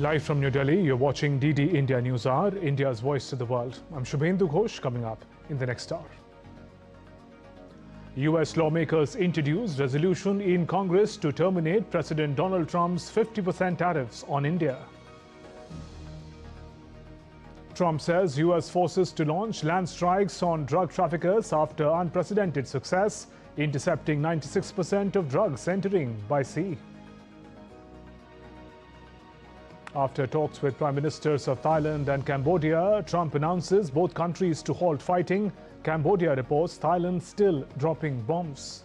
Live from New Delhi, you're watching DD India Newshour, India's voice to the world. I'm Shubhendu Ghosh, coming up in the next hour. US lawmakers introduced resolution in Congress to terminate President Donald Trump's 50% tariffs on India. Trump says US forces to launch land strikes on drug traffickers after unprecedented success, intercepting 96% of drugs entering by sea. After talks with Prime Ministers of Thailand and Cambodia, Trump announces both countries to halt fighting. Cambodia reports Thailand still dropping bombs.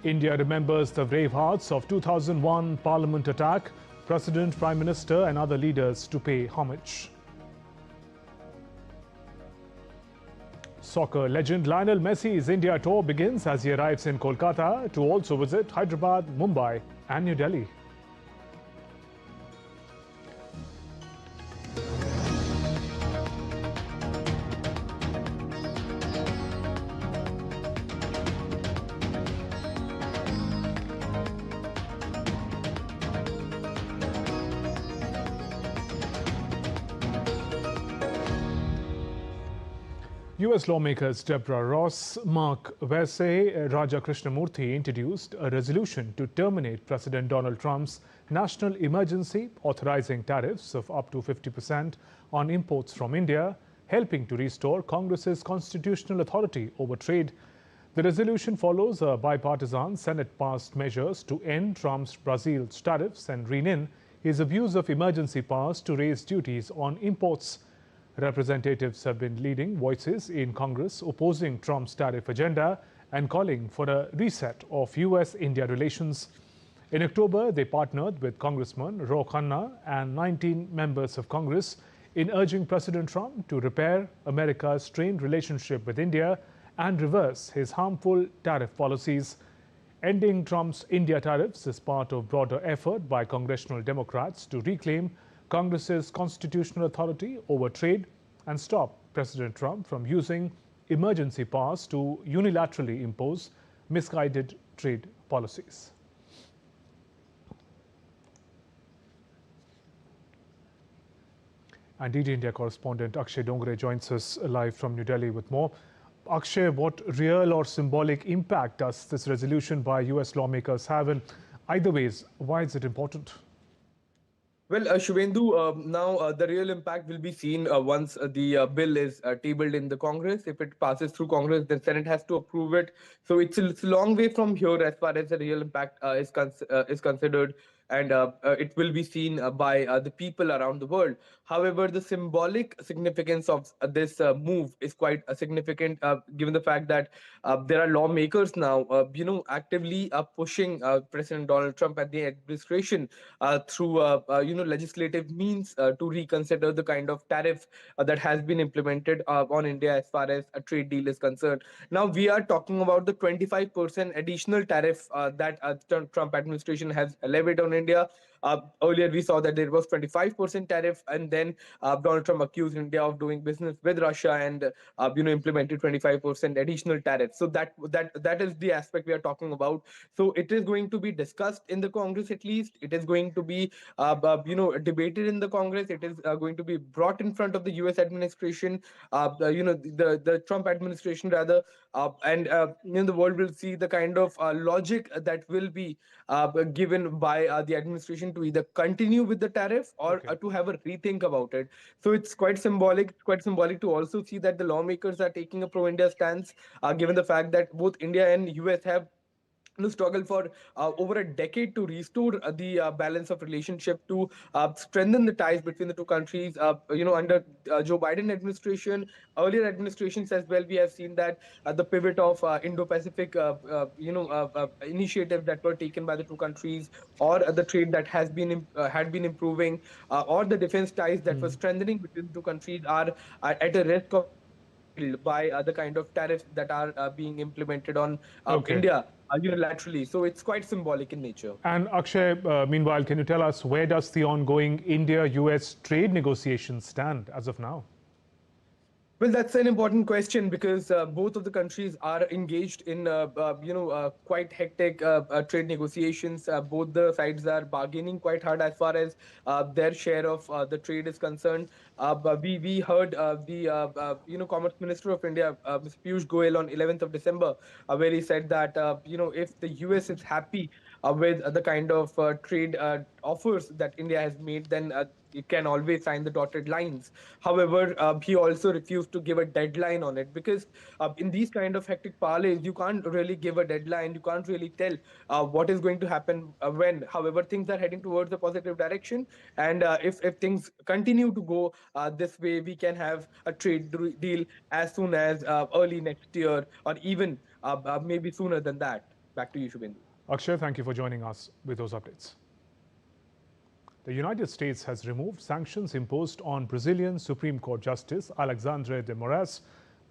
India remembers the Bravehearts of 2001 Parliament attack. President, Prime Minister and other leaders to pay homage. Soccer legend Lionel Messi's India tour begins as he arrives in Kolkata to also visit Hyderabad, Mumbai and New Delhi. US lawmakers Deborah Ross, Mark Versey, Raja Krishnamurthy introduced a resolution to terminate President Donald Trump's national emergency, authorizing tariffs of up to 50% on imports from India, helping to restore Congress's constitutional authority over trade. The resolution follows a bipartisan Senate-passed measures to end Trump's Brazil's tariffs and rein in his abuse of emergency powers to raise duties on imports. Representatives have been leading voices in Congress opposing Trump's tariff agenda and calling for a reset of US-India relations. In October, they partnered with Congressman Ro Khanna and 19 members of Congress in urging President Trump to repair America's strained relationship with India and reverse his harmful tariff policies. Ending Trump's India tariffs is part of broader effort by congressional Democrats to reclaim Congress's constitutional authority over trade and stop President Trump from using emergency powers to unilaterally impose misguided trade policies. And DD India correspondent Akshay Dongre joins us live from New Delhi with more. Akshay, what real or symbolic impact does this resolution by US lawmakers have? And either ways, why is it important? Well, Shubhendu, now the real impact will be seen once the bill is tabled in the Congress. If it passes through Congress, the Senate has to approve it. So it's a long way from here as far as the real impact is considered, and it will be seen by the people around the world. However, the symbolic significance of this move is quite significant, given the fact that there are lawmakers now, actively pushing President Donald Trump and the administration through, legislative means to reconsider the kind of tariff that has been implemented on India as far as a trade deal is concerned. Now we are talking about the 25% additional tariff that Trump administration has levied on India. Earlier, we saw that there was 25% tariff, and then Donald Trump accused India of doing business with Russia and implemented 25% additional tariff. So that is the aspect we are talking about. So it is going to be discussed in the Congress at least. It is going to be debated in the Congress. It is going to be brought in front of the U.S. administration, the Trump administration rather, and the world will see the kind of logic that will be given by the administration to either continue with the tariff or to have a rethink about it. So it's quite symbolic. It's quite symbolic to also see that the lawmakers are taking a pro-India stance, given the fact that both India and US have struggle for over a decade to restore the balance of relationship, to strengthen the ties between the two countries. Under Joe Biden administration, earlier administrations as well, we have seen that the pivot of Indo-Pacific, initiatives that were taken by the two countries, or the trade that had been improving, or the defense ties that were strengthening between the two countries are at a risk of by the kind of tariffs that are being implemented on India unilaterally. So it's quite symbolic in nature. And Akshay, meanwhile, can you tell us where does the ongoing India-US trade negotiations stand as of now? Well, that's an important question because both of the countries are engaged in, quite hectic trade negotiations. Both the sides are bargaining quite hard as far as their share of the trade is concerned. But we heard the Commerce Minister of India, Mr. Piyush Goyal, on 11th of December, where he said that if the US is happy with the kind of trade offers that India has made, then it can always sign the dotted lines. However, he also refused to give a deadline on it because in these kind of hectic parlays, you can't really give a deadline. You can't really tell what is going to happen when. However, things are heading towards a positive direction, and if things continue to go this way, we can have a deal as soon as early next year, or even maybe sooner than that. Back to you, Shubhendu. Akshay, thank you for joining us with those updates. The United States has removed sanctions imposed on Brazilian Supreme Court Justice Alexandre de Moraes.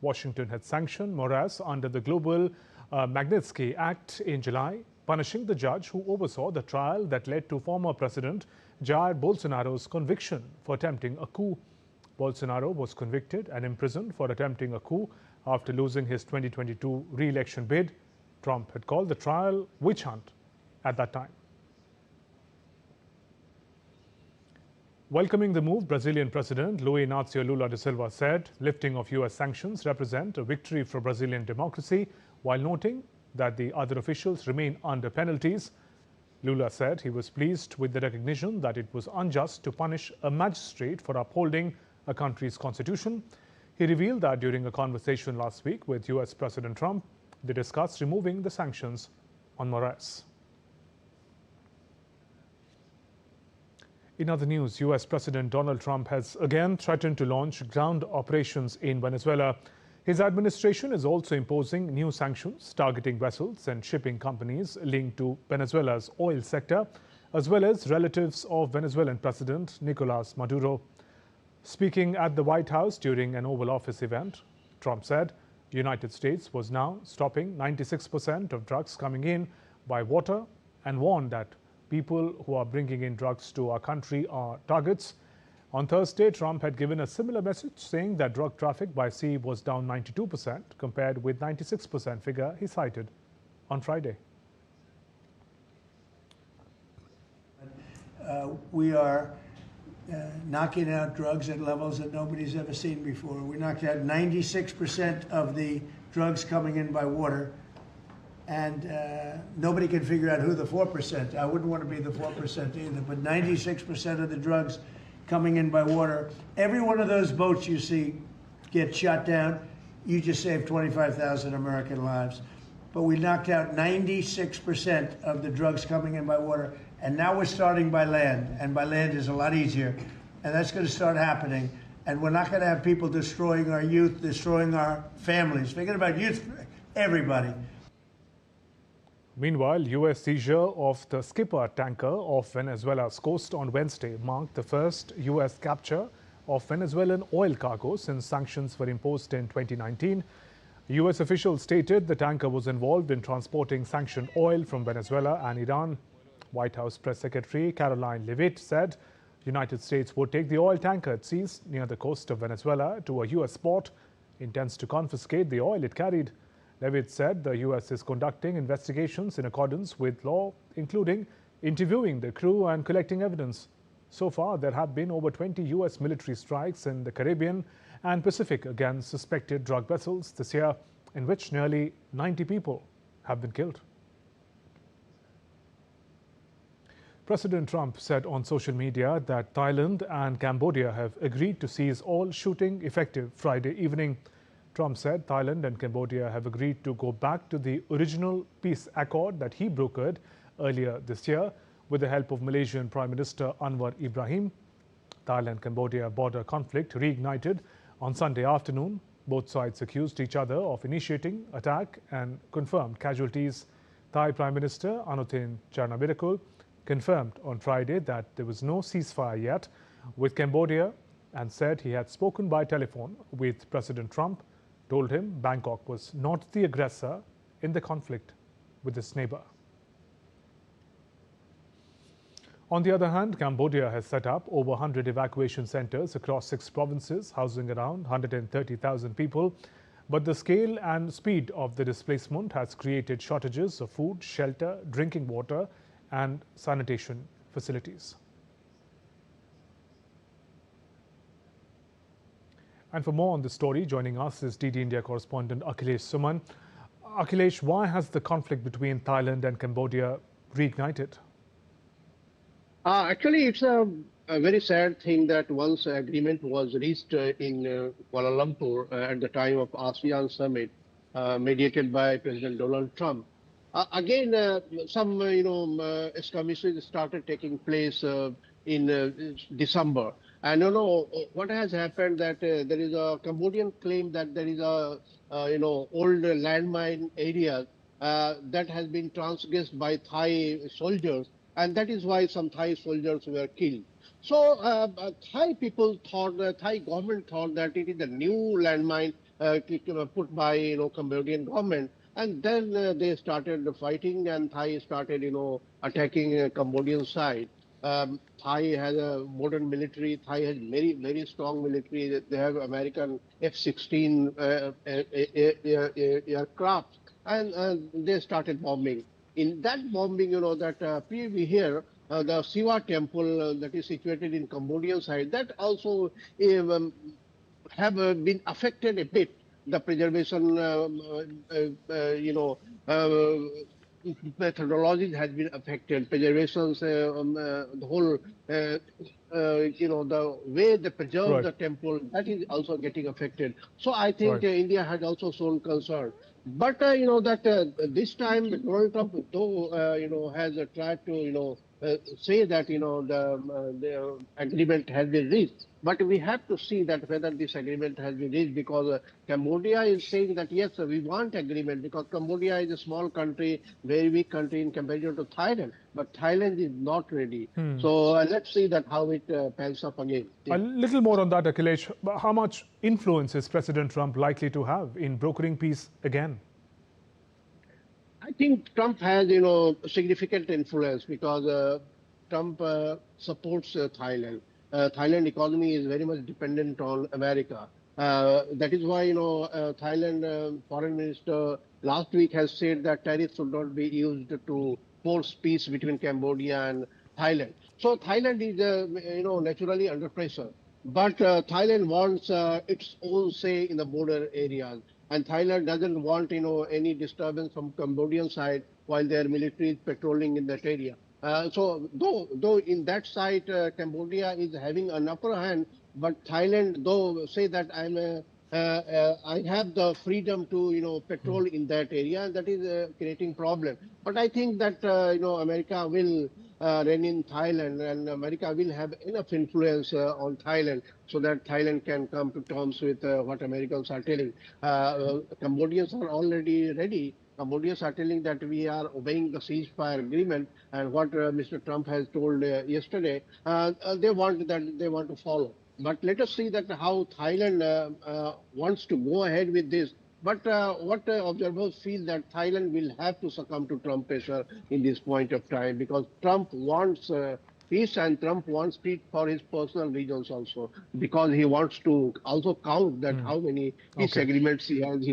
Washington had sanctioned Moraes under the Global Magnitsky Act in July, punishing the judge who oversaw the trial that led to former President Jair Bolsonaro's conviction for attempting a coup. Bolsonaro was convicted and imprisoned for attempting a coup after losing his 2022 re-election bid. Trump had called the trial witch hunt at that time. Welcoming the move, Brazilian President Luiz Inácio Lula da Silva said lifting of US sanctions represent a victory for Brazilian democracy, while noting that the other officials remain under penalties. Lula said he was pleased with the recognition that it was unjust to punish a magistrate for upholding a country's constitution. He revealed that during a conversation last week with US President Trump, they discussed removing the sanctions on Moraes. In other news, US President Donald Trump has again threatened to launch ground operations in Venezuela. His administration is also imposing new sanctions targeting vessels and shipping companies linked to Venezuela's oil sector, as well as relatives of Venezuelan President Nicolas Maduro. Speaking at the White House during an Oval Office event, Trump said the United States was now stopping 96% of drugs coming in by water and warned that people who are bringing in drugs to our country are targets. On Thursday, Trump had given a similar message, saying that drug traffic by sea was down 92% compared with 96% figure he cited on Friday. We are knocking out drugs at levels that nobody's ever seen before. We knocked out 96% of the drugs coming in by water, and nobody can figure out who the 4%. I wouldn't want to be the 4% either, but 96% of the drugs coming in by water. Every one of those boats you see get shut down, you just saved 25,000 American lives. But we knocked out 96% of the drugs coming in by water, and now we're starting by land, and by land is a lot easier, and that's going to start happening. And we're not going to have people destroying our youth, destroying our families. Forget about youth, everybody. Meanwhile, US seizure of the skipper tanker off Venezuela's coast on Wednesday marked the first US capture of Venezuelan oil cargo since sanctions were imposed in 2019. US officials stated the tanker was involved in transporting sanctioned oil from Venezuela and Iran. White House Press Secretary Caroline Leavitt said the United States would take the oil tanker it seized near the coast of Venezuela to a US port, intends to confiscate the oil it carried. Leavitt said the US is conducting investigations in accordance with law, including interviewing the crew and collecting evidence. So far, there have been over 20 US military strikes in the Caribbean and Pacific against suspected drug vessels this year, in which nearly 90 people have been killed. President Trump said on social media that Thailand and Cambodia have agreed to cease all shooting effective Friday evening. Trump said Thailand and Cambodia have agreed to go back to the original peace accord that he brokered earlier this year with the help of Malaysian Prime Minister Anwar Ibrahim. Thailand-Cambodia border conflict reignited on Sunday afternoon. Both sides accused each other of initiating attack and confirmed casualties. Thai Prime Minister Anutin Charnvirakul confirmed on Friday that there was no ceasefire yet with Cambodia and said he had spoken by telephone with President Trump, told him Bangkok was not the aggressor in the conflict with its neighbor. On the other hand, Cambodia has set up over 100 evacuation centers across 6 provinces, housing around 130,000 people. But the scale and speed of the displacement has created shortages of food, shelter, drinking water, and sanitation facilities. And for more on this story, joining us is DD India correspondent Akhilesh Suman. Akhilesh, why has the conflict between Thailand and Cambodia reignited? Actually, it's a very sad thing that once agreement was reached in Kuala Lumpur at the time of ASEAN summit, mediated by President Donald Trump. Again, some skirmishes started taking place in December. And what has happened that there is a Cambodian claim that there is a old landmine area that has been transgressed by Thai soldiers, and that is why some Thai soldiers were killed. So Thai people thought, the Thai government thought that it is a new landmine put by Cambodian government, and then they started fighting, and Thai started attacking Cambodian side. Thai has a modern military. Thai has very strong military. They have American F-16 aircraft, and they started bombing. In that bombing, that we hear the Siva temple that is situated in Cambodian side, that also have been affected a bit. The preservation, methodologies has been affected. Preservations, the whole, the way they preserve the temple, that is also getting affected. So I think India had also shown concern. But that this time Donald Trump, though has tried to say that the agreement has been reached. But we have to see that whether this agreement has been reached, because Cambodia is saying that yes, we want agreement, because Cambodia is a small country, very weak country in comparison to Thailand. But Thailand is not ready. So let's see that how it pans up again. A little more on that, Akhilesh. How much influence is President Trump likely to have in brokering peace again? I think Trump has, significant influence, because Trump supports Thailand. Thailand economy is very much dependent on America. That is why, Thailand foreign minister last week has said that tariffs should not be used to force peace between Cambodia and Thailand. So Thailand is, naturally under pressure. But Thailand wants its own say in the border areas. And Thailand doesn't want, any disturbance from Cambodian side while their military is patrolling in that area. So though in that side Cambodia is having an upper hand, but Thailand though say that I have the freedom to patrol in that area, and that is creating problem. But I think that America will reign in Thailand, and America will have enough influence on Thailand so that Thailand can come to terms with what Americans are telling. Cambodians are already ready. Cambodians are telling that we are obeying the ceasefire agreement, and what Mr. Trump has told yesterday, they want to follow. But let us see that how Thailand wants to go ahead with this. But what observers feel that Thailand will have to succumb to Trump pressure in this point of time, because Trump wants peace, and Trump wants peace for his personal reasons also, because he wants to also count that how many peace agreements he has,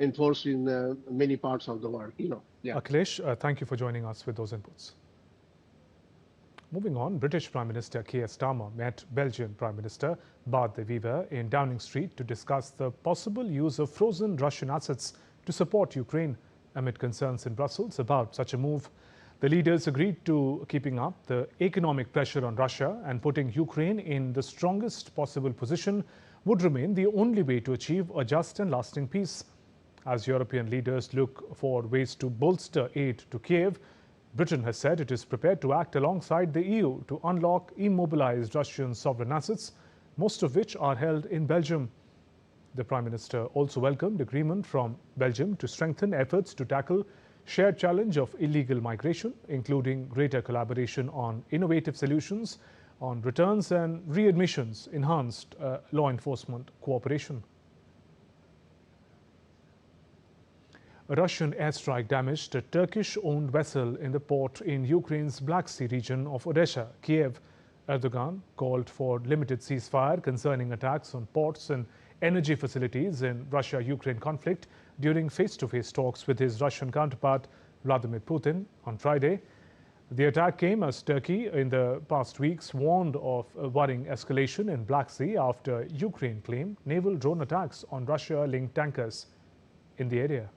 enforced in many parts of the world. Yeah. Akhilesh, thank you for joining us with those inputs. Moving on, British Prime Minister Keir Starmer met Belgian Prime Minister Bart de Wever in Downing Street to discuss the possible use of frozen Russian assets to support Ukraine amid concerns in Brussels about such a move. The leaders agreed to keeping up the economic pressure on Russia, and putting Ukraine in the strongest possible position would remain the only way to achieve a just and lasting peace. As European leaders look for ways to bolster aid to Kiev, Britain has said it is prepared to act alongside the EU to unlock immobilized Russian sovereign assets, most of which are held in Belgium. The Prime Minister also welcomed agreement from Belgium to strengthen efforts to tackle shared challenge of illegal migration, including greater collaboration on innovative solutions on returns and readmissions, enhanced law enforcement cooperation. A Russian airstrike damaged a Turkish-owned vessel in the port in Ukraine's Black Sea region of Odessa, Kiev. Erdogan called for limited ceasefire concerning attacks on ports and energy facilities in Russia-Ukraine conflict during face-to-face talks with his Russian counterpart Vladimir Putin on Friday. The attack came as Turkey in the past weeks warned of a worrying escalation in Black Sea after Ukraine claimed naval drone attacks on Russia-linked tankers in the area.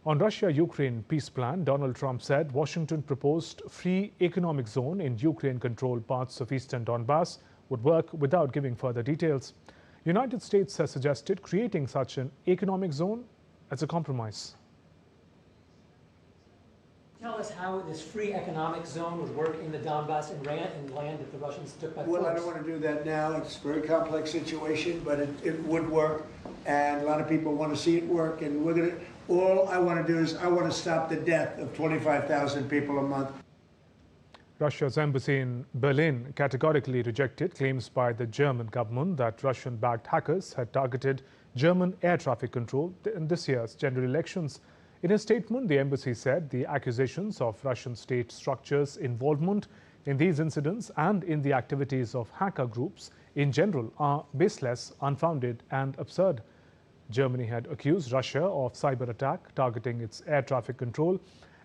On Russia-Ukraine peace plan, Donald Trump said Washington proposed free economic zone in Ukraine-controlled parts of eastern Donbass would work without giving further details. United States has suggested creating such an economic zone as a compromise. Tell us how this free economic zone would work in the Donbass and land that the Russians took by force. Well, I don't want to do that now. It's a very complex situation, but it would work, and a lot of people want to see it work, and we're going to. All I want to do is I want to stop the death of 25,000 people a month. Russia's embassy in Berlin categorically rejected claims by the German government that Russian-backed hackers had targeted German air traffic control in this year's general elections. In a statement, the embassy said the accusations of Russian state structures' involvement in these incidents and in the activities of hacker groups in general are baseless, unfounded, and absurd. Germany had accused Russia of cyber attack targeting its air traffic control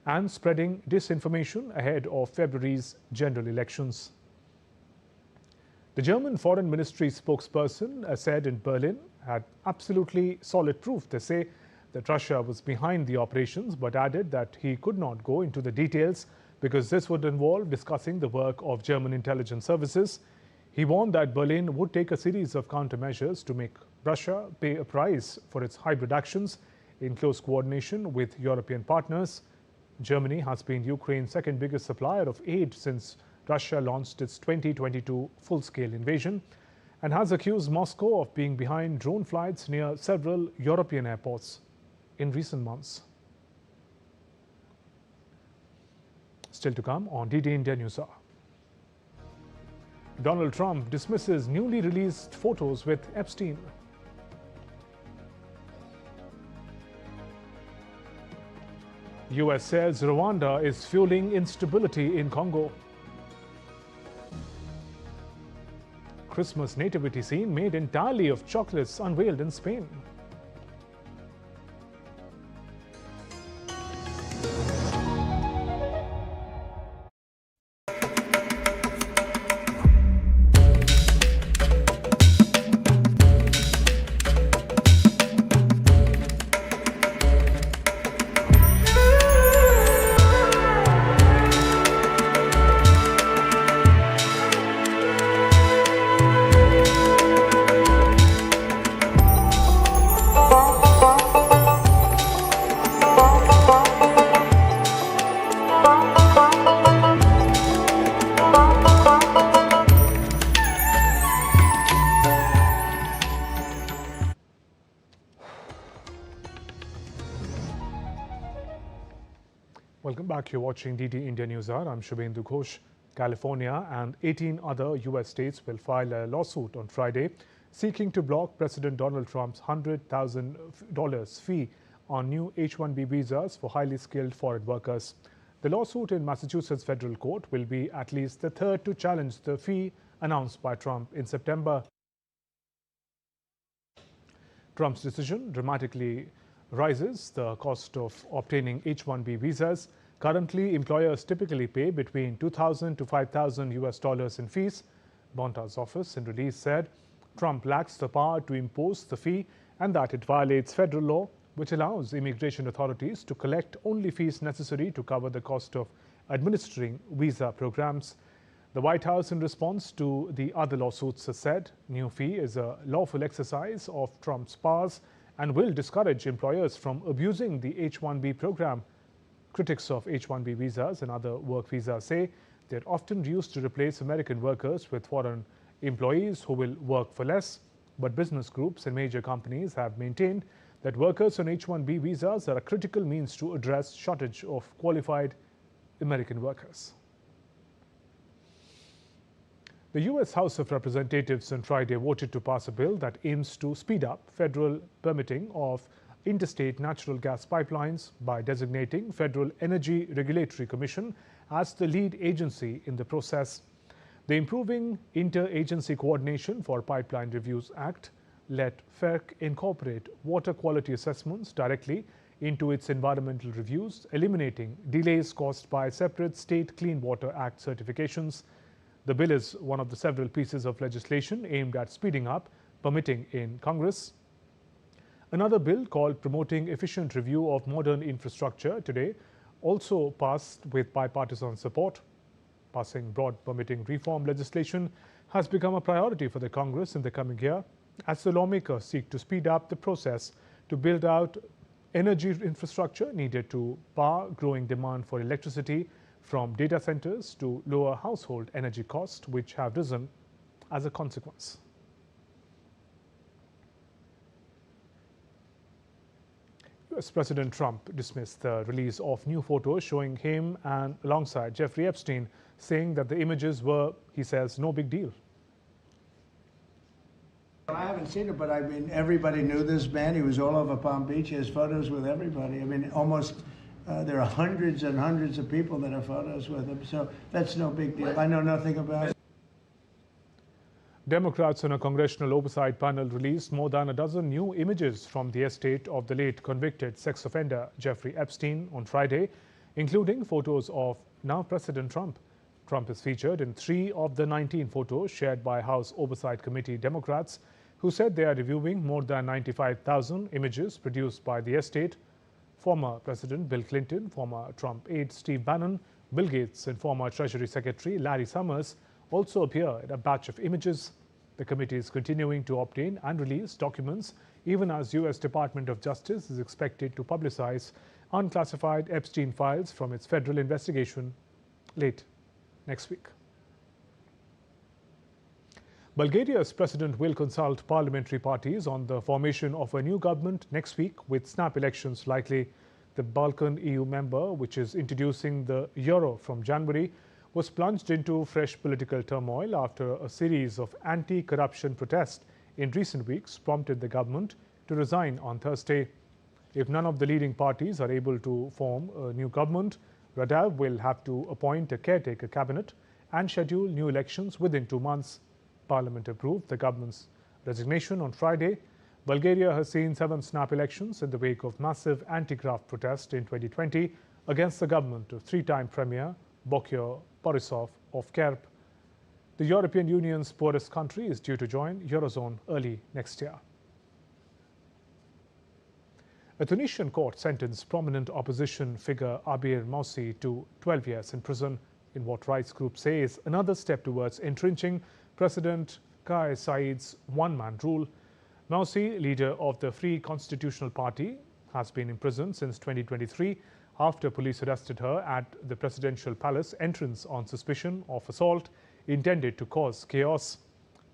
and spreading disinformation ahead of February's general elections. The German Foreign Ministry spokesperson said in Berlin had absolutely solid proof. They say that Russia was behind the operations, but added that he could not go into the details because this would involve discussing the work of German intelligence services. He warned that Berlin would take a series of countermeasures to make Russia pay a price for its hybrid actions in close coordination with European partners. Germany has been Ukraine's second biggest supplier of aid since Russia launched its 2022 full-scale invasion and has accused Moscow of being behind drone flights near several European airports in recent months. Still to come on DD India Newshour. Donald Trump dismisses newly released photos with Epstein. US says Rwanda is fueling instability in Congo. Christmas nativity scene made entirely of chocolates unveiled in Spain. Welcome back. You're watching DD India Newshour. I'm Shubhendu Ghosh. California and 18 other U.S. states will file a lawsuit on Friday seeking to block President Donald Trump's $100,000 fee on new H-1B visas for highly skilled foreign workers. The lawsuit in Massachusetts federal court will be at least the third to challenge the fee announced by Trump in September. Trump's decision dramatically rises the cost of obtaining H-1B visas. Currently, employers typically pay between $2,000 to $5,000 in fees. Bonta's office in release said Trump lacks the power to impose the fee and that it violates federal law, which allows immigration authorities to collect only fees necessary to cover the cost of administering visa programs. The White House, in response to the other lawsuits, has said new fee is a lawful exercise of Trump's powers and will discourage employers from abusing the H-1B program. Critics of H-1B visas and other work visas say they're often used to replace American workers with foreign employees who will work for less. But business groups and major companies have maintained that workers on H-1B visas are a critical means to address shortage of qualified American workers. The U.S. House of Representatives on Friday voted to pass a bill that aims to speed up federal permitting of interstate natural gas pipelines by designating Federal Energy Regulatory Commission as the lead agency in the process. The Improving Interagency Coordination for Pipeline Reviews Act let FERC incorporate water quality assessments directly into its environmental reviews, eliminating delays caused by separate State Clean Water Act certifications. The bill is one of the several pieces of legislation aimed at speeding up permitting in Congress. Another bill called Promoting Efficient Review of Modern Infrastructure today also passed with bipartisan support. Passing broad permitting reform legislation has become a priority for the Congress in the coming year as the lawmakers seek to speed up the process to build out energy infrastructure needed to power growing demand for electricity from data centers to lower household energy costs, which have risen as a consequence. US President Trump dismissed the release of new photos showing him and alongside Jeffrey Epstein, saying that the images were, he says, no big deal. I haven't seen it, but I mean, everybody knew this man. He was all over Palm Beach. He has photos with everybody. I mean, almost, there are hundreds and hundreds of people that have photos with him. So that's no big deal. I know nothing about it. Democrats on a congressional oversight panel released more than a dozen new images from the estate of the late convicted sex offender Jeffrey Epstein on Friday, including photos of now President Trump. Trump is featured in 3 of the 19 photos shared by House Oversight Committee Democrats, who said they are reviewing more than 95,000 images produced by the estate. Former President Bill Clinton, former Trump aide Steve Bannon, Bill Gates and former Treasury Secretary Larry Summers also appear in a batch of images. The committee is continuing to obtain and release documents even as U.S. Department of Justice is expected to publicize unclassified Epstein files from its federal investigation late next week. Bulgaria's president will consult parliamentary parties on the formation of a new government next week, with snap elections likely. The Balkan EU member, which is introducing the euro from January, was plunged into fresh political turmoil after a series of anti-corruption protests in recent weeks prompted the government to resign on Thursday. If none of the leading parties are able to form a new government, Radev will have to appoint a caretaker cabinet and schedule new elections within 2 months. Parliament approved the government's resignation on Friday. Bulgaria has seen 7 snap elections in the wake of massive anti-graft protests in 2020 against the government of 3-time Premier Bokyar Borisov of Kerp. The European Union's poorest country is due to join Eurozone early next year. A Tunisian court sentenced prominent opposition figure Abir Moussi to 12 years in prison in what rights groups say is another step towards entrenching President Kais Saied's one-man rule. Moussi, leader of the Free Constitutional Party, has been imprisoned since 2023 after police arrested her at the presidential palace entrance on suspicion of assault intended to cause chaos.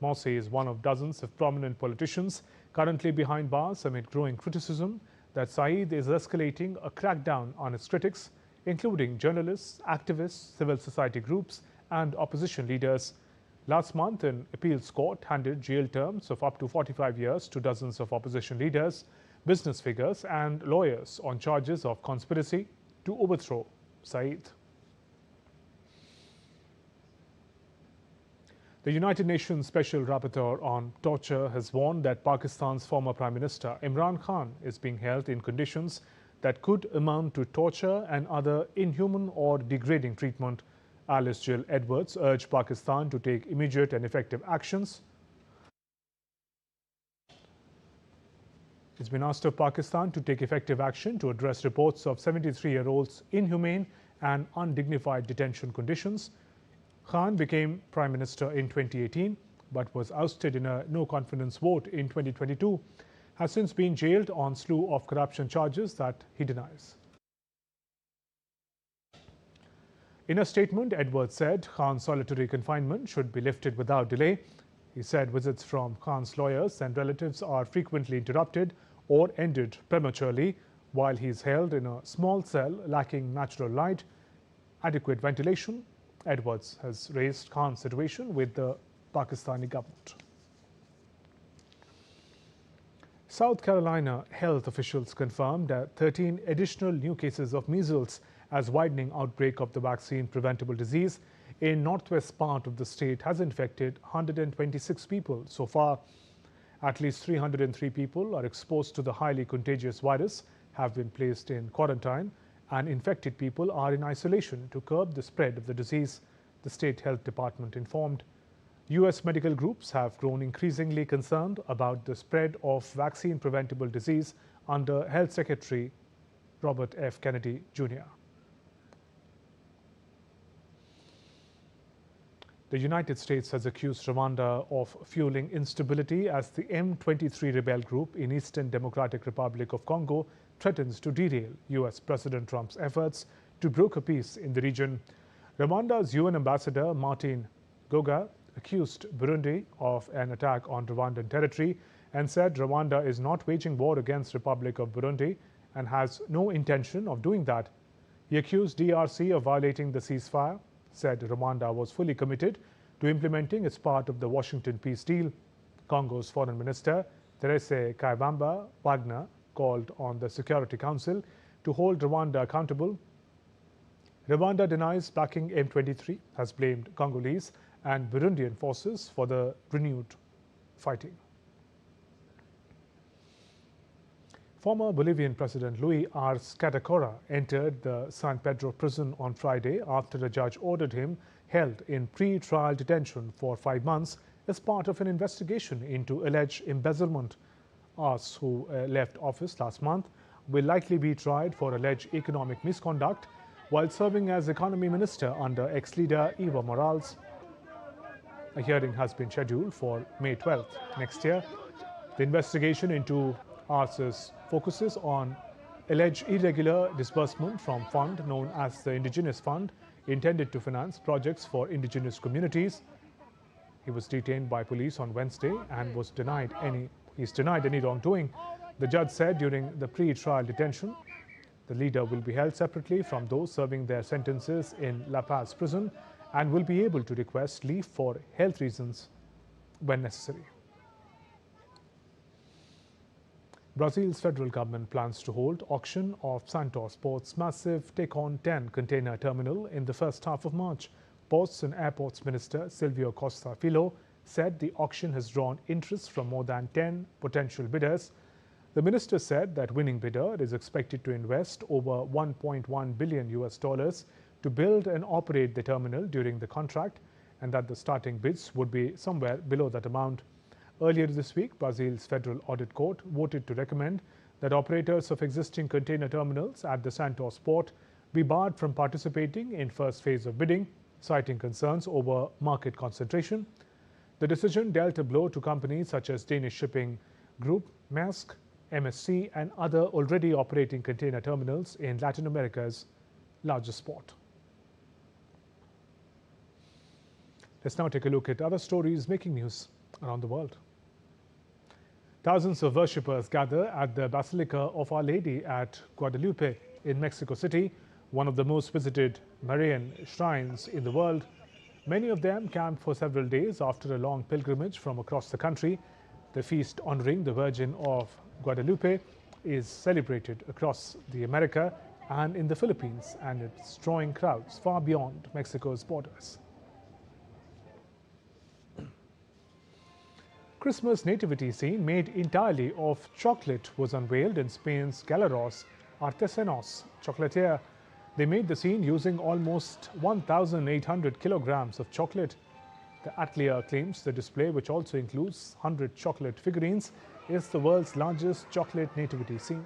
Moussi is one of dozens of prominent politicians currently behind bars amid growing criticism that Saied is escalating a crackdown on its critics, including journalists, activists, civil society groups, and opposition leaders. Last month, an appeals court handed jail terms of up to 45 years to dozens of opposition leaders, business figures, and lawyers on charges of conspiracy to overthrow Saied. The United Nations Special Rapporteur on Torture has warned that Pakistan's former Prime Minister Imran Khan is being held in conditions that could amount to torture and other inhuman or degrading treatment. Alice Jill Edwards urged Pakistan to take immediate and effective actions. It's been asked of Pakistan to take effective action to address reports of 73-year-old's inhumane and undignified detention conditions. Khan became Prime Minister in 2018 but was ousted in a no-confidence vote in 2022, has since been jailed on a slew of corruption charges that he denies. In a statement, Edwards said Khan's solitary confinement should be lifted without delay. He said visits from Khan's lawyers and relatives are frequently interrupted or ended prematurely while he is held in a small cell lacking natural light, adequate ventilation. Edwards has raised Khan's situation with the Pakistani government. South Carolina health officials confirmed 13 additional new cases of measles as widening outbreak of the vaccine-preventable disease in northwest part of the state has infected 126 people so far. At least 303 people are exposed to the highly contagious virus, have been placed in quarantine, and infected people are in isolation to curb the spread of the disease, the state health department informed. U.S. medical groups have grown increasingly concerned about the spread of vaccine-preventable disease under Health Secretary Robert F. Kennedy, Jr. The United States has accused Rwanda of fueling instability as the M23 rebel group in Eastern Democratic Republic of Congo threatens to derail U.S. President Trump's efforts to broker peace in the region. Rwanda's UN ambassador Martin Goga accused Burundi of an attack on Rwandan territory and said Rwanda is not waging war against Republic of Burundi and has no intention of doing that. He accused DRC of violating the ceasefire, said Rwanda was fully committed to implementing its part of the Washington peace deal. Congo's foreign minister Therese Kayibanda Wagner called on the Security Council to hold Rwanda accountable. Rwanda denies backing M23, has blamed Congolese and Burundian forces for the renewed fighting. Former Bolivian President Luis Arce Catacora entered the San Pedro prison on Friday after a judge ordered him held in pre-trial detention for 5 months as part of an investigation into alleged embezzlement. Arce, who left office last month, will likely be tried for alleged economic misconduct while serving as economy minister under ex-leader Evo Morales. A hearing has been scheduled for May 12th next year. The investigation into Arce's focuses on alleged irregular disbursement from fund known as the Indigenous Fund, intended to finance projects for indigenous communities. He was detained by police on Wednesday and was denied any wrongdoing. The judge said during the pre-trial detention, the leader will be held separately from those serving their sentences in La Paz prison and will be able to request leave for health reasons when necessary. Brazil's federal government plans to hold auction of Santos Port's massive Take-on-10 container terminal in the first half of March. Ports and Airports Minister Silvio Costa Filho said the auction has drawn interest from more than 10 potential bidders. The minister said that winning bidder is expected to invest over $1.1 billion to build and operate the terminal during the contract, and that the starting bids would be somewhere below that amount. Earlier this week, Brazil's Federal Audit Court voted to recommend that operators of existing container terminals at the Santos port be barred from participating in first phase of bidding, citing concerns over market concentration. The decision dealt a blow to companies such as Danish shipping group Maersk, MSC, and other already operating container terminals in Latin America's largest port. Let's now take a look at other stories making news around the world. Thousands of worshippers gather at the Basilica of Our Lady at Guadalupe in Mexico City, one of the most visited Marian shrines in the world. Many of them camped for several days after a long pilgrimage from across the country. The feast honoring the Virgin of Guadalupe is celebrated across the America and in the Philippines, and it's drawing crowds far beyond Mexico's borders. Christmas nativity scene made entirely of chocolate was unveiled in Spain's Galeros Artesanos Chocolatier. They made the scene using almost 1,800 kilograms of chocolate. The atelier claims the display, which also includes 100 chocolate figurines, is the world's largest chocolate nativity scene.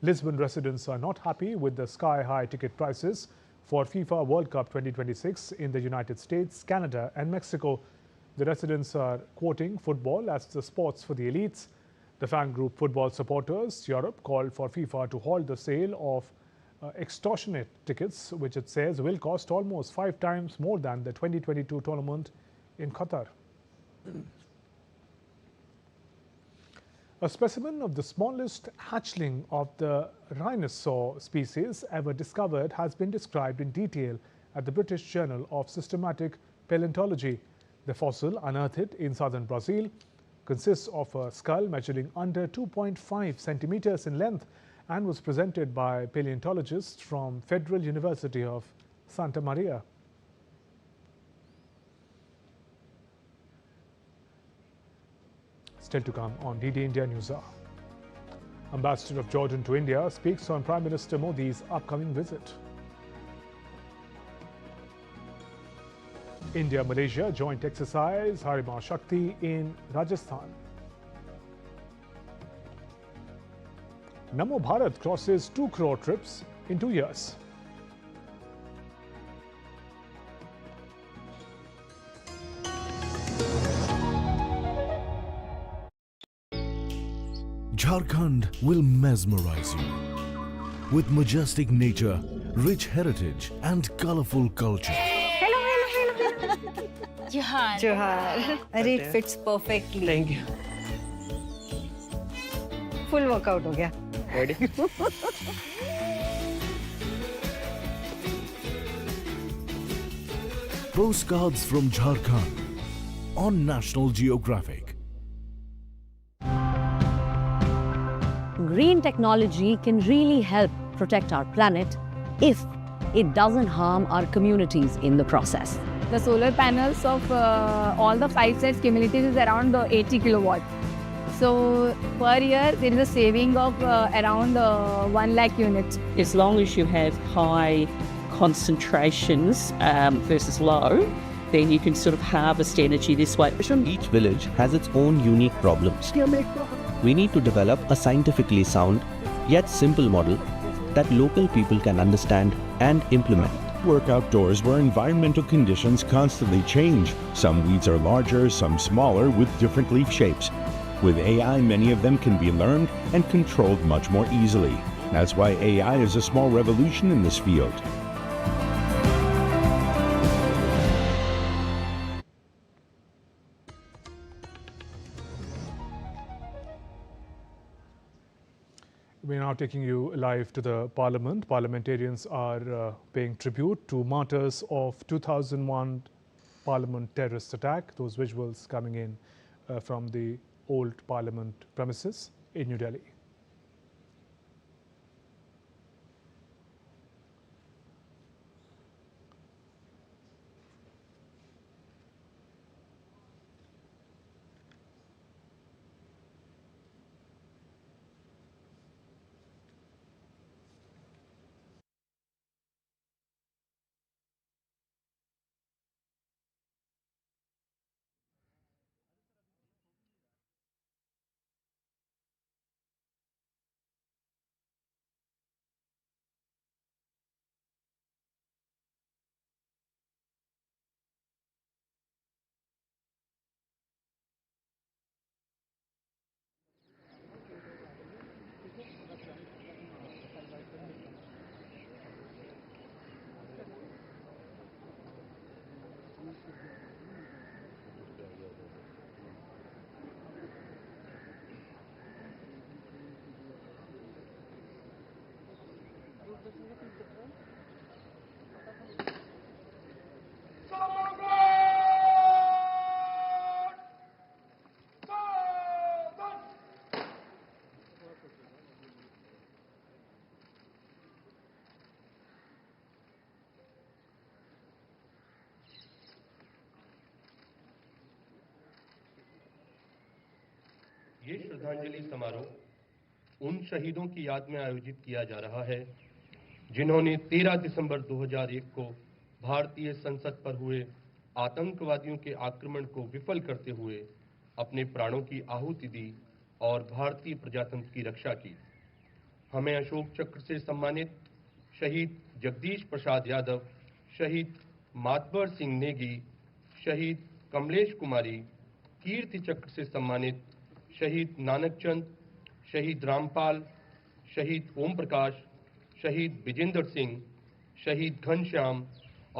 Lisbon residents are not happy with the sky-high ticket prices for FIFA World Cup 2026 in the United States, Canada, and Mexico. The residents are quoting football as the sports for the elites. The fan group Football Supporters Europe called for FIFA to halt the sale of extortionate tickets, which it says will cost almost 5 times more than the 2022 tournament in Qatar. A specimen of the smallest hatchling of the rhinoceros species ever discovered has been described in detail at the British Journal of Systematic Paleontology. The fossil, unearthed in southern Brazil, consists of a skull measuring under 2.5 centimeters in length and was presented by paleontologists from Federal University of Santa Maria. Still to come on DD India Newshour. Ambassador of Jordan to India speaks on Prime Minister Modi's upcoming visit. India-Malaysia joint exercise Harima Shakti in Rajasthan. Namo Bharat crosses 2 crore trips in 2 years. Jharkhand will mesmerize you with majestic nature, rich heritage and colorful culture. Johar. अरे it fits perfectly. Thank you. Full workout हो गया. Ready? Postcards from Jharkhand on National Geographic. Green technology can really help protect our planet if it doesn't harm our communities in the process. The solar panels of all the 5 sets cumulative is around 80 kilowatt. So per year there is a saving of around 1 lakh units. As long as you have high concentrations versus low, then you can sort of harvest energy this way. Each village has its own unique problems. We need to develop a scientifically sound yet simple model that local people can understand and implement. Work outdoors where environmental conditions constantly change. Some weeds are larger, some smaller with different leaf shapes. With AI, many of them can be learned and controlled much more easily. That's why AI is a small revolution in this field. We're now taking you live to the Parliament. Parliamentarians are paying tribute to martyrs of 2001 Parliament terrorist attack. Those visuals coming in from the old Parliament premises in New Delhi. ये श्रद्धांजलि समारोह उन शहीदों की याद में आयोजित किया जा रहा है जिन्होंने 13 दिसंबर 2001 को भारतीय संसद पर हुए आतंकवादियों के आक्रमण को विफल करते हुए अपने प्राणों की आहुति दी और भारतीय प्रजातंत्र की रक्षा की। हमें अशोक चक्र से सम्मानित शहीद जगदीश प्रसाद यादव, शहीद मातबर सिंह नेगी, शहीद कमलेश कुमारी, कीर्ति चक्र से सम्मानित शहीद नानक चंद, शहीद रामपाल, शहीद ओम प्रकाश, शहीद विजेंद्र सिंह, शहीद घनश्याम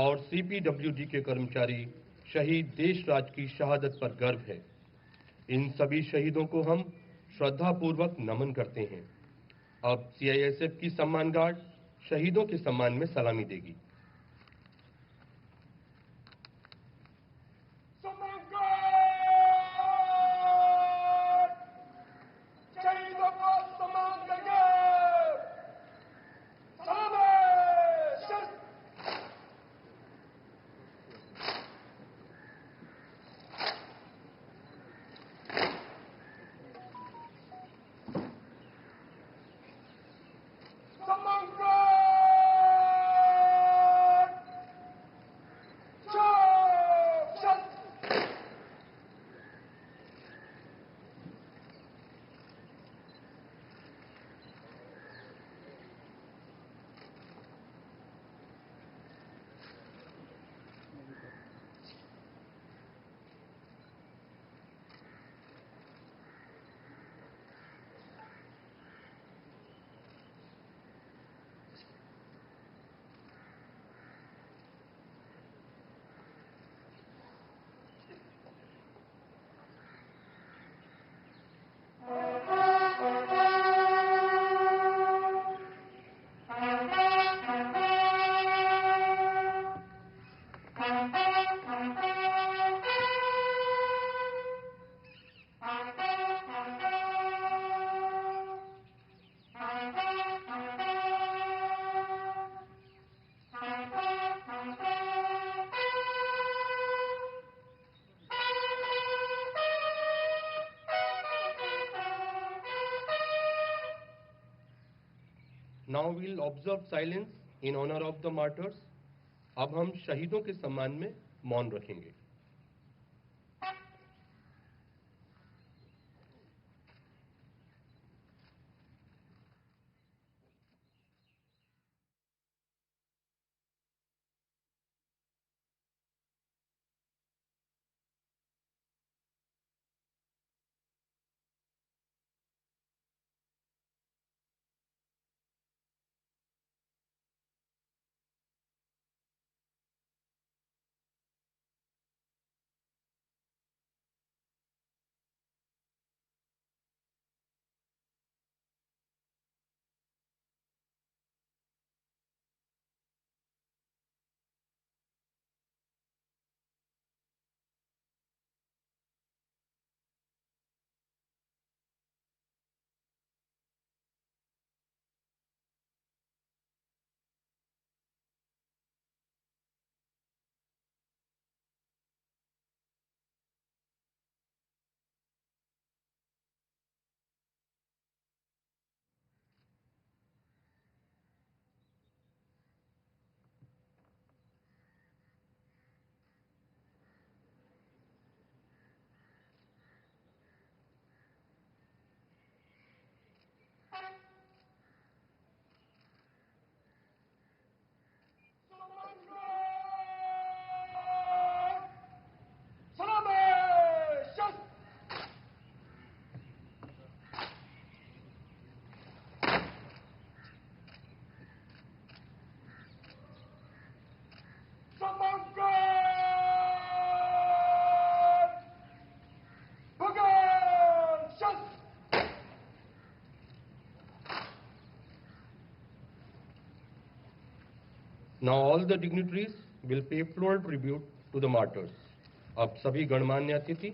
और सीपीडब्ल्यूडी के कर्मचारी शहीद देशराज की शहादत पर गर्व है। इन सभी शहीदों को हम श्रद्धापूर्वक नमन करते हैं। अब सीआईएसएफ की सम्मान गार्ड शहीदों के सम्मान में सलामी देगी। Now we'll observe silence in honor of the martyrs. अब हम शहीदों के सम्मान में मौन रखेंगे. Now all the dignitaries will pay floral tribute to the martyrs. अब सभी गणमान्य अतिथि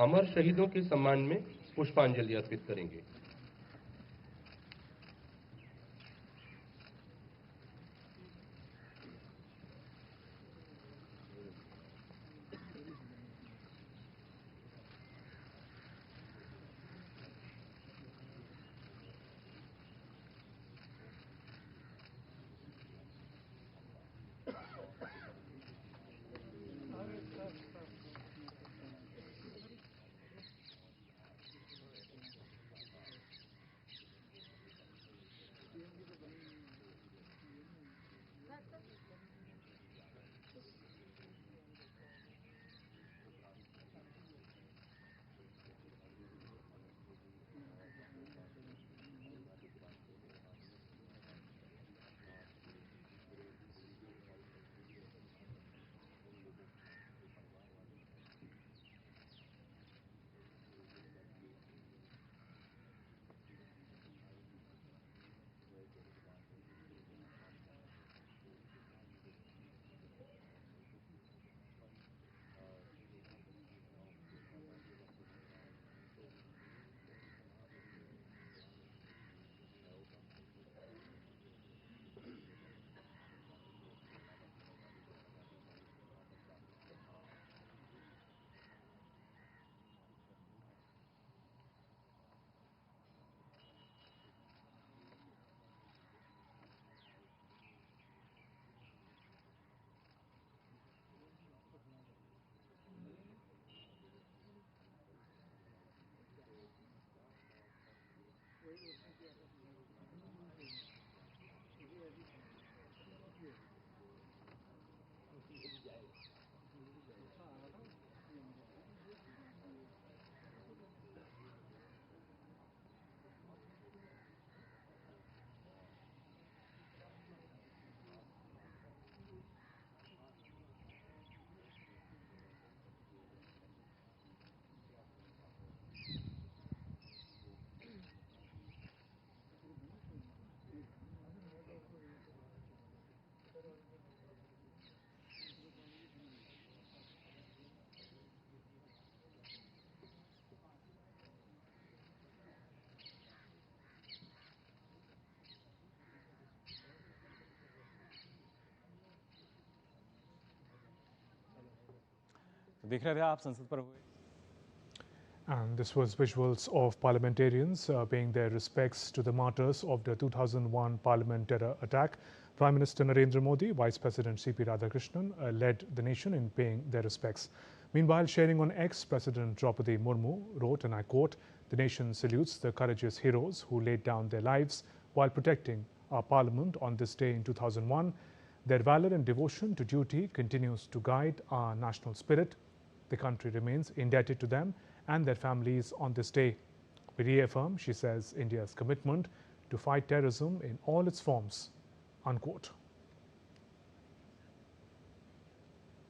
अमर शहीदों के सम्मान में पुष्पांजलि अर्पित करेंगे. देख रहे थे आप संसद पर हुए And this was visuals of parliamentarians paying their respects to the martyrs of the 2001 Parliament terror attack. Prime Minister Narendra Modi, Vice President C.P. Radhakrishnan led the nation in paying their respects. Meanwhile, sharing on X, President Draupadi Murmu wrote, and I quote, "The nation salutes the courageous heroes who laid down their lives while protecting our parliament on this day in 2001. Their valor and devotion to duty continues to guide our national spirit. The country remains indebted to them and their families on this day. We reaffirm," she says, "India's commitment to fight terrorism in all its forms," unquote.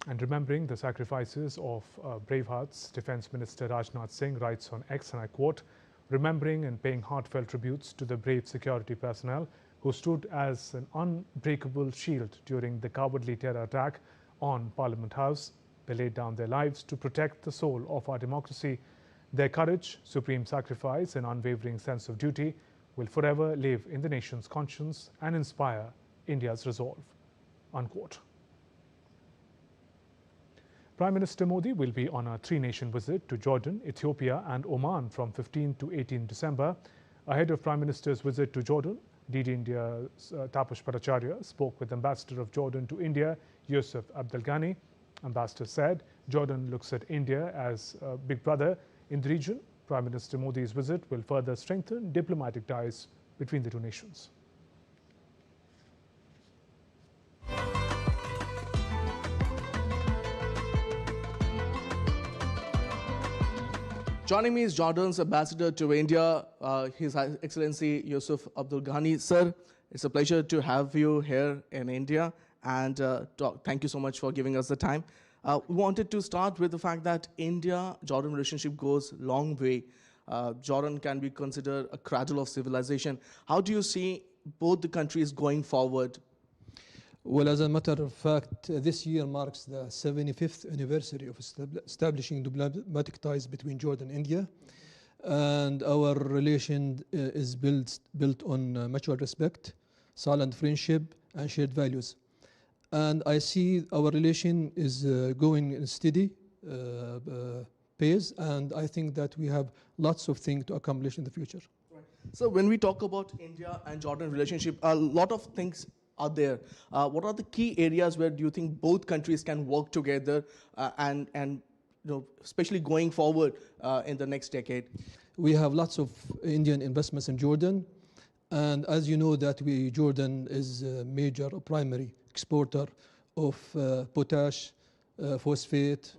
And remembering the sacrifices of Bravehearts, Defence Minister Rajnath Singh writes on X, and I quote, "Remembering and paying heartfelt tributes to the brave security personnel who stood as an unbreakable shield during the cowardly terror attack on Parliament House. They laid down their lives to protect the soul of our democracy. Their courage, supreme sacrifice and unwavering sense of duty will forever live in the nation's conscience and inspire India's resolve," unquote. Prime Minister Modi will be on a three-nation visit to Jordan, Ethiopia and Oman from 15 to 18 December. Ahead of Prime Minister's visit to Jordan, DD India's Tapash Bhattacharya spoke with Ambassador of Jordan to India, Yusuf Abdul Ghani. Ambassador said Jordan looks at India as a big brother in the region. Prime Minister Modi's visit will further strengthen diplomatic ties between the two nations. Joining me is Jordan's ambassador to India, His Excellency Yusuf Abdul Ghani. Sir, it's a pleasure to have you here in India, and thank you so much for giving us the time. We wanted to start with the fact that India-Jordan relationship goes a long way. Jordan can be considered a cradle of civilization. How do you see both the countries going forward? Well, as a matter of fact, this year marks the 75th anniversary of establishing diplomatic ties between Jordan and India. And our relation is built on mutual respect, silent friendship, and shared values. And I see our relation is going in steady pace, and I think that we have lots of things to accomplish in the future. Right. So when we talk about India and Jordan relationship, a lot of things are there. What are the key areas where do you think both countries can work together and especially going forward in the next decade? We have lots of Indian investments in Jordan, and as you know that Jordan is a major or primary exporter of potash, phosphate,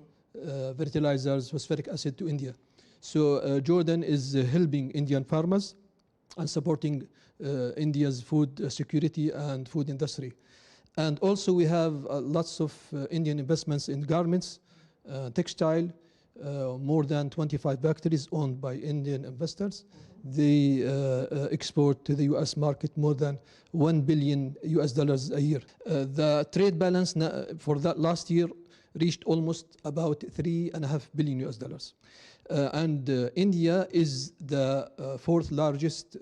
fertilizers, phosphoric acid to India. So Jordan is helping Indian farmers and supporting India's food security and food industry. And also we have lots of Indian investments in garments, textile, more than 25 factories owned by Indian investors. They export to the US market more than $1 billion a year. The trade balance for that last year reached almost about $3.5 billion. And India is the fourth largest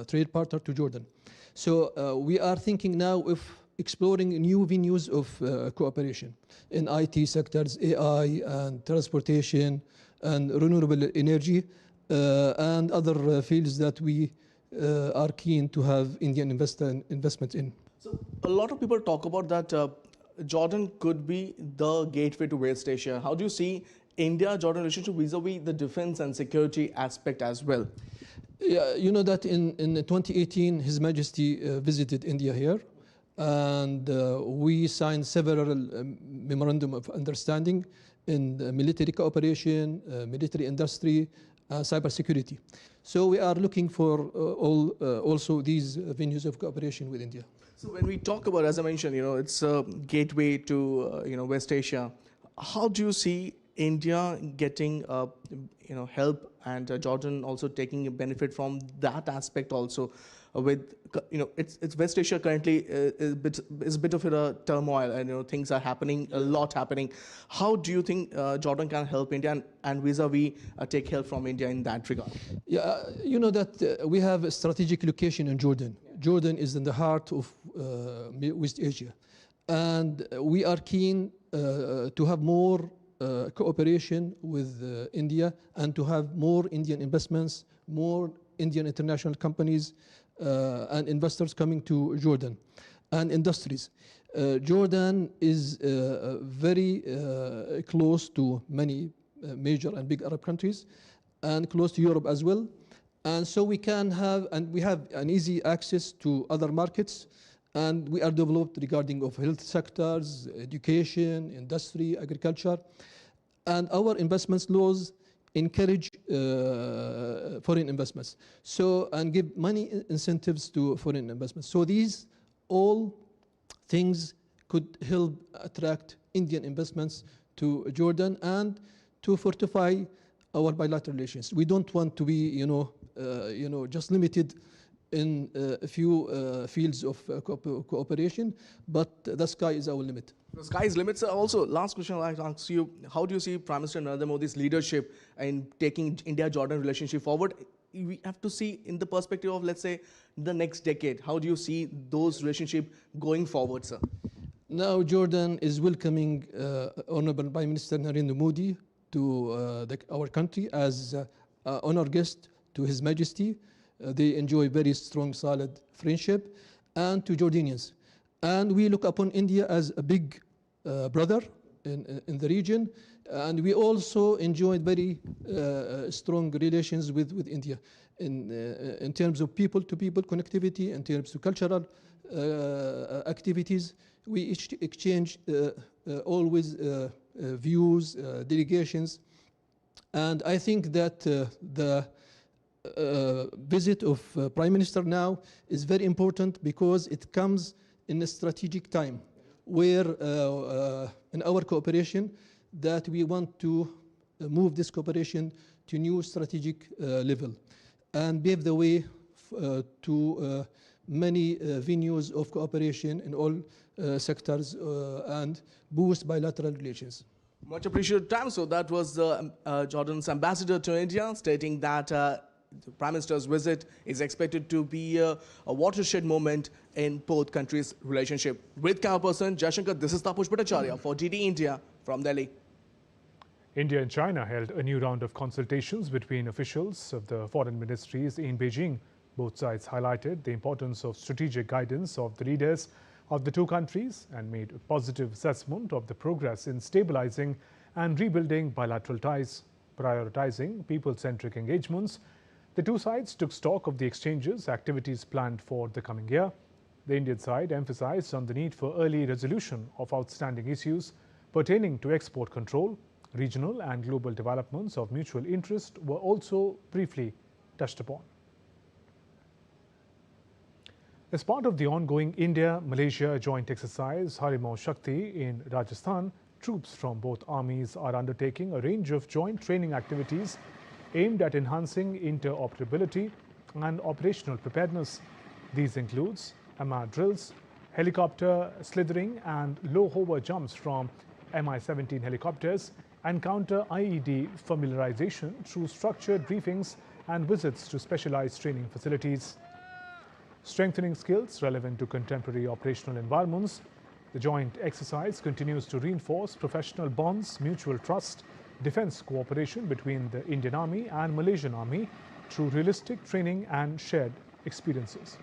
trade partner to Jordan. So we are thinking now of exploring new venues of cooperation in IT sectors, AI and transportation and renewable energy and other fields that we are keen to have Indian investment in. So a lot of people talk about that Jordan could be the gateway to West Asia. How do you see India-Jordan relationship vis-a-vis the defense and security aspect as well? Yeah, you know that in 2018, His Majesty visited India here, and we signed several memorandum of understanding in military cooperation, military industry, cybersecurity. So we are looking for also these venues of cooperation with India. So when we talk about, as I mentioned, it's a gateway to West Asia. How do you see India getting help and Jordan also taking a benefit from that aspect also? With it's West Asia currently is a bit of a turmoil, and things are happening, a lot happening. How do you think Jordan can help India and vis-a-vis take help from India in that regard? Yeah, you know that we have a strategic location in Jordan. Jordan is in the heart of West Asia, and we are keen to have more cooperation with India and to have more Indian investments, more Indian international companies and investors coming to Jordan and industries. Jordan is very close to many major and big Arab countries and close to Europe as well. And so we can have, and we have an easy access to other markets, and we are developed regarding of health sectors, education, industry, agriculture. And our investments laws encourage foreign investments. So, and give money incentives to foreign investments. So these all things could help attract Indian investments to Jordan and to fortify our bilateral relations. We don't want to be, just limited in a few fields of cooperation, but the sky is our limit. The sky's limits. Also, last question I'd like to ask you: how do you see Prime Minister Narendra Modi's leadership in taking India-Jordan relationship forward? We have to see in the perspective of, let's say, the next decade. How do you see those relationships going forward, sir? Now, Jordan is welcoming Honorable Prime Minister Narendra Modi to our country as honor guest to His Majesty. They enjoy very strong, solid friendship, and to Jordanians. And we look upon India as a big brother in the region, and we also enjoyed very strong relations with India in terms of people-to-people connectivity, in terms of cultural activities. We exchange always views, delegations, and I think that the visit of Prime Minister now is very important because it comes in a strategic time where in our cooperation that we want to move this cooperation to new strategic level and pave the way to many venues of cooperation in all sectors and boost bilateral relations. Much appreciated, Tam. So that was Jordan's ambassador to India stating that the Prime Minister's visit is expected to be a watershed moment in both countries' relationship. With camera person Jaishankar, this is Tapush Bhattacharya for DD India from Delhi. India and China held a new round of consultations between officials of the foreign ministries in Beijing. Both sides highlighted the importance of strategic guidance of the leaders of the two countries and made a positive assessment of the progress in stabilizing and rebuilding bilateral ties, prioritizing people-centric engagements. The two sides took stock of the exchanges activities planned for the coming year. The Indian side emphasized on the need for early resolution of outstanding issues pertaining to export control. Regional and global developments of mutual interest were also briefly touched upon. As part of the ongoing India-Malaysia joint exercise Harimau Shakti in Rajasthan, troops from both armies are undertaking a range of joint training activities aimed at enhancing interoperability and operational preparedness. These includes AMA drills, helicopter slithering and low hover jumps from Mi-17 helicopters, and counter-IED familiarization through structured briefings and visits to specialized training facilities. Strengthening skills relevant to contemporary operational environments, the joint exercise continues to reinforce professional bonds, mutual trust, defense cooperation between the Indian Army and Malaysian Army through realistic training and shared experiences.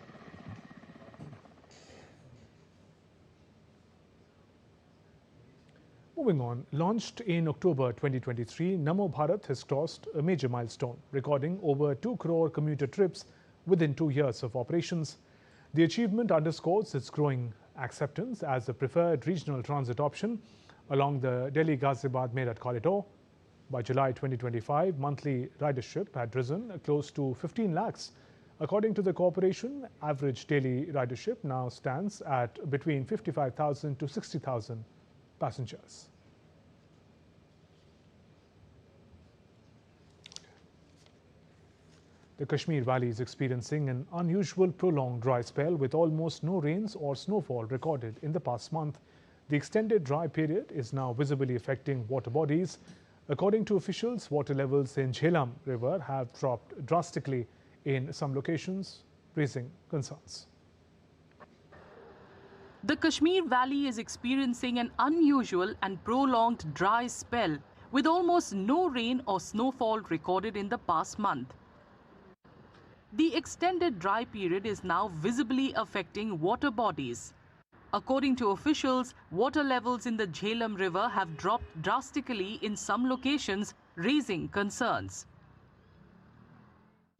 Moving on, launched in October 2023, Namo Bharat has crossed a major milestone, recording over 2 crore commuter trips within 2 years of operations. The achievement underscores its growing acceptance as a preferred regional transit option along the Delhi-Ghaziabad Meerut corridor. By July 2025, monthly ridership had risen close to 15 lakhs. According to the corporation, average daily ridership now stands at between 55,000 to 60,000 passengers. The Kashmir Valley is experiencing an unusual prolonged dry spell with almost no rains or snowfall recorded in the past month. The extended dry period is now visibly affecting water bodies. According to officials, water levels in Jhelum River have dropped drastically in some locations, raising concerns. The Kashmir Valley is experiencing an unusual and prolonged dry spell, with almost no rain or snowfall recorded in the past month. The extended dry period is now visibly affecting water bodies. According to officials, water levels in the Jhelum River have dropped drastically in some locations, raising concerns.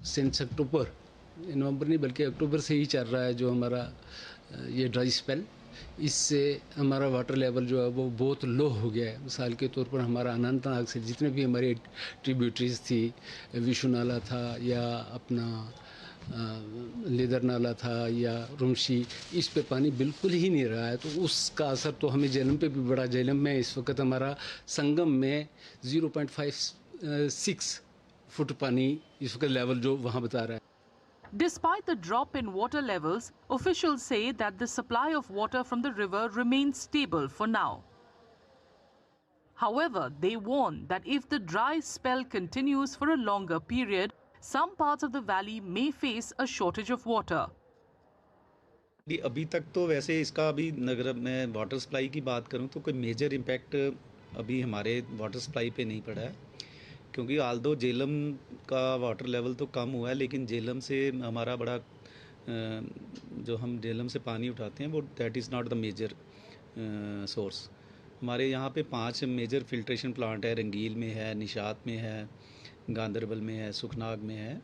Since October, नवंबर नहीं बल्कि अक्टूबर से ही चल रहा है जो हमारा ये dry spell, इससे हमारा वाटर लेवल जो है वो बहुत लो हो गया है। मिसाल के तौर पर हमारा अनंतनाग से जितने भी हमारे ट्रिब्यूटरीज थी, विशु नाला था या अपना लेदर नाला था या रुमशी, इस पे पानी बिल्कुल ही नहीं रहा है। तो उसका असर तो हमें झेलम पे भी बड़ा। झेलम में इस वक्त हमारा संगम में 0.56 फुट पानी इस वक्त लेवल जो वहाँ बता रहा है। Despite the drop in water levels, officials say that the supply of water from the river remains stable for now. However, they warn that if the dry spell continues for a longer period, some parts of the valley may face a shortage of water. अभी तक तो वैसे इसका अभी नगर में water supply की बात करूं तो कोई मेजर इम्पैक्ट अभी हमारे वाटर सप्लाई पे नहीं पड़ा है, क्योंकि आल्दो झेलम का वाटर लेवल तो कम हुआ है, लेकिन झेलम से हमारा बड़ा जो हम झेलम से पानी उठाते हैं वो that is not the major source. हमारे यहाँ पे 5 मेजर फिल्ट्रेशन प्लांट है, रंगील में है, निशात में है, गांदरबल में है, सुखनाग में है,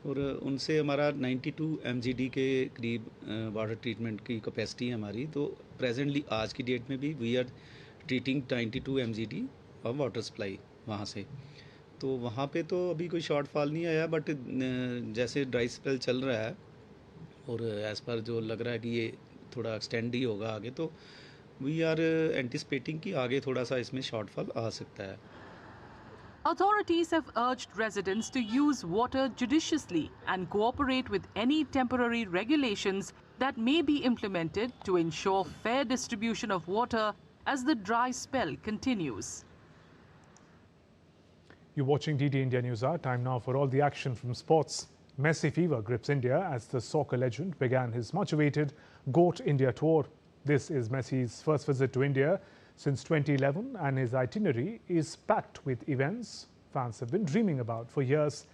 और उनसे हमारा 92 MGD के करीब वाटर ट्रीटमेंट की कैपेसिटी है हमारी। तो प्रेजेंटली आज की डेट में भी we are treating 92 MGD of water supply वहाँ से। तो वहाँ पे तो अभी कोई शॉर्टफॉल नहीं आया, बट जैसे ड्राई स्पेल चल रहा है और एज़ पर जो लग रहा है कि ये थोड़ा एक्सटेंड ही होगा आगे, तो वी आर एंटिसिपेटिंग कि आगे थोड़ा सा इसमें शॉर्टफॉल आ सकता है। Authorities have urged residents to use water judiciously and cooperate with any temporary regulations that may be implemented to ensure fair distribution of water as the dry spell continues. You're watching DD India Newshour. Time now for all the action from sports. Messi fever grips India as the soccer legend began his much-awaited GOAT India tour. This is Messi's first visit to India since 2011, and his itinerary is packed with events fans have been dreaming about for years.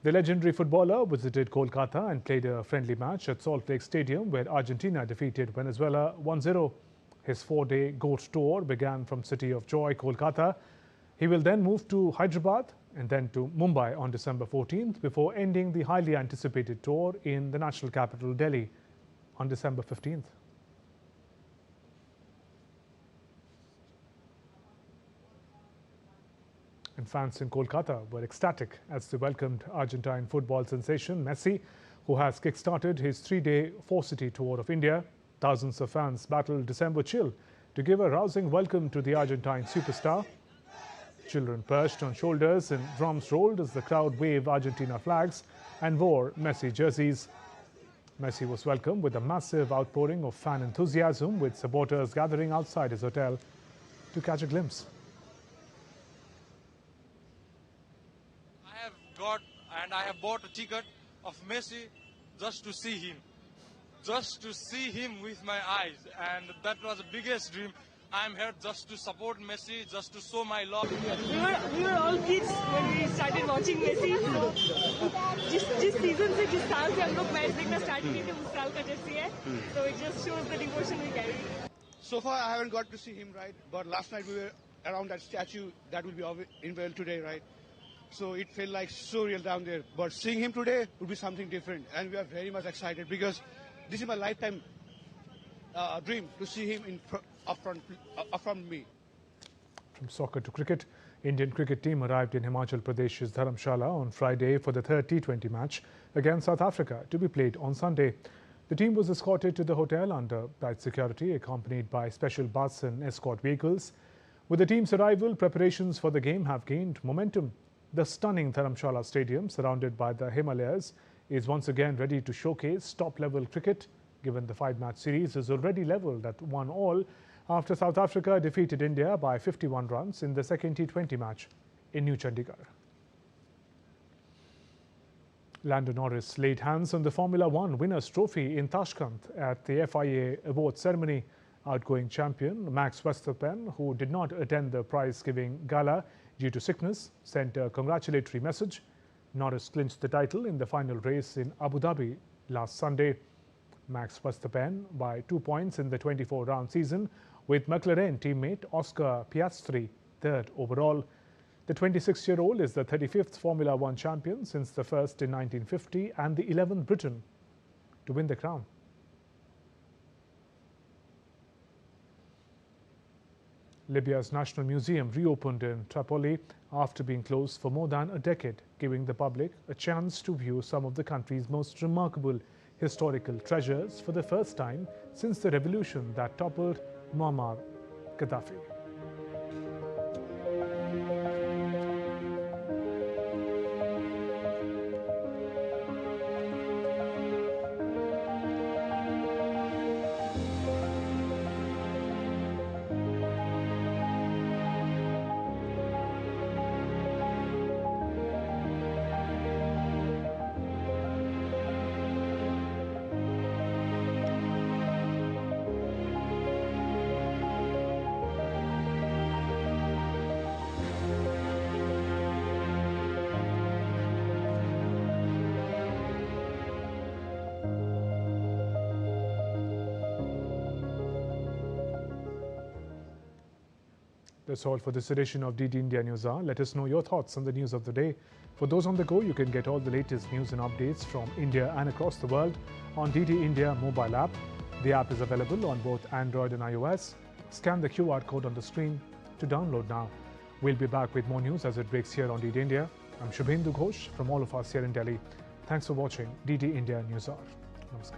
The legendary footballer visited Kolkata and played a friendly match at Salt Lake Stadium, where Argentina defeated Venezuela 1-0. His 4-day GOAT tour began from City of Joy, Kolkata. He will then move to Hyderabad and then to Mumbai on December 14th before ending the highly anticipated tour in the national capital, Delhi, on December 15th. And fans in Kolkata were ecstatic as they welcomed Argentine football sensation Messi, who has kick-started his 3-day 4-city tour of India. Thousands of fans battled December chill to give a rousing welcome to the Argentine superstar. Children perched on shoulders and drums rolled as the crowd waved Argentina flags and wore Messi jerseys. Messi was welcomed with a massive outpouring of fan enthusiasm, with supporters gathering outside his hotel to catch a glimpse. I have bought a ticket of Messi just to see him. Just to see him with my eyes, and that was the biggest dream. I'm here just to support Messi, just to show my love. We were all kids when we started watching Messi. So जिस season से जिस साल से हम लोग match देखना start किए थे उस साल का जर्सी है. So it just shows the devotion we carry. So far I haven't got to see him, right? But last night we were around that statue that will be unveiled today, right? So it felt like so real down there. But seeing him today would be something different, and we are very much excited because this is my lifetime dream to see him up front me. From soccer to cricket, Indian cricket team arrived in Himachal Pradesh's Dharamshala on Friday for the third T20 match against South Africa to be played on Sunday. The team was escorted to the hotel under tight security, accompanied by special bus and escort vehicles. With the team's arrival, preparations for the game have gained momentum. The stunning Dharamshala Stadium, surrounded by the Himalayas, is once again ready to showcase top-level cricket, given the 5-match series is already levelled at 1-1 after South Africa defeated India by 51 runs in the second T20 match in New Chandigarh. Lando Norris laid hands on the Formula One Winners' Trophy in Tashkent at the FIA awards ceremony. Outgoing champion Max Verstappen, who did not attend the prize-giving gala due to sickness, sent a congratulatory message. Norris clinched the title in the final race in Abu Dhabi last Sunday. Max Verstappen by 2 points in the 24-round season, with McLaren teammate Oscar Piastri third overall. The 26-year-old is the 35th Formula One champion since the first in 1950 and the 11th Briton to win the crown. Libya's National Museum reopened in Tripoli after being closed for more than a decade, giving the public a chance to view some of the country's most remarkable historical treasures for the first time since the revolution that toppled Muammar Gaddafi. That's all for this edition of DD India Newshour. Let us know your thoughts on the news of the day. For those on the go, you can get all the latest news and updates from India and across the world on DD India mobile app. The app is available on both Android and iOS. Scan the QR code on the screen to download now. We'll be back with more news as it breaks here on DD India. I'm Shubhendu Ghosh from all of us here in Delhi. Thanks for watching DD India Newshour. Namaskar.